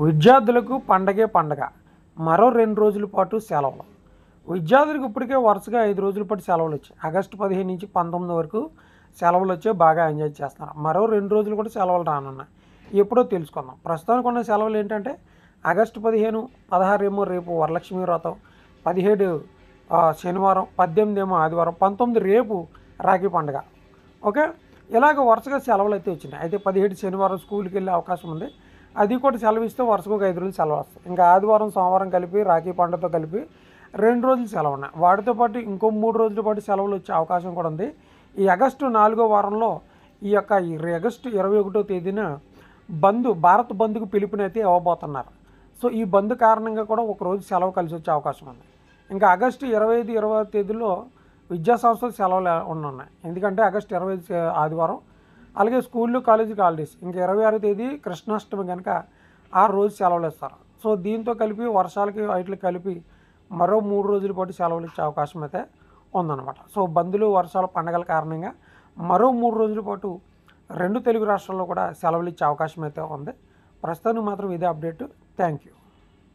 విద్యార్థులకు పండగే పండగ. మరో 2 రోజుల పాటు సెలవులు. విద్యార్థులకు ఇప్పటికే వరుసగా 5 రోజుల పాటు సెలవులు వచ్చాయి. ఆగస్టు 15 నుంచి 19 వరకు సెలవులు వచ్చి బాగా ఎంజాయ్ చేస్తున్నారు. మరో 2 రోజులు కూడా సెలవులు రానున్నాయి. ఎప్పుడో తెలుసుకుందాం. ప్రస్తుతానికి ఉన్న సెలవులు ఏంటంటే ఆగస్టు 15, 16 ఏమో రేపు వరలక్ష్మి వ్రతం, 17 శనివారం, 18 ఏమో ఆదివారం, 19 రేపు రాఖీ పండుగ. ఓకే, ఇలాగ వరుసగా సెలవులు అయితే వచ్చినాయి. అయితే 17 శనివారం స్కూల్కి వెళ్ళే అవకాశం ఉంది. అది కూడా సెలవు ఇస్తే వరుసగా ఒక 5 రోజులు సెలవు వస్తాయి. ఇంకా ఆదివారం, సోమవారం కలిపి రాఖీ పండుగతో కలిపి 2 రోజులు సెలవు ఉన్నాయి. వాటితో పాటు ఇంకో 3 రోజుల పాటు సెలవులు వచ్చే అవకాశం కూడా ఉంది. ఈ ఆగస్టు 4వ వారంలో ఈ ఆగస్టు 21వ తేదీన భారత్ బంద్కు పిలుపునైతే ఇవ్వబోతున్నారు. సో ఈ బంద్ కారణంగా కూడా ఒక రోజు సెలవు కలిసి వచ్చే అవకాశం ఉంది. ఇంకా ఆగస్టు 25, 20 తేదీలో విద్యా సంస్థలు సెలవులు ఉన్నాయి. ఎందుకంటే ఆగస్టు 25 ఆదివారం, అలాగే స్కూళ్ళు, కాలేజీకి హాలిడేస్. ఇంకా 26వ తేదీ కృష్ణాష్టమి కనుక ఆ రోజు సెలవులు ఇస్తారు. సో దీంతో కలిపి వర్షాలకి వాటికి కలిపి మరో 3 రోజుల పాటు సెలవులు ఇచ్చే అవకాశం అయితే ఉందన్నమాట. సో బంద్లు, వర్షాల పండగల కారణంగా మరో 3 రోజుల పాటు 2 తెలుగు రాష్ట్రాల్లో కూడా సెలవులు ఇచ్చే అవకాశం అయితే ఉంది. ప్రస్తుతానికి మాత్రం ఇదే అప్డేట్. Thank you.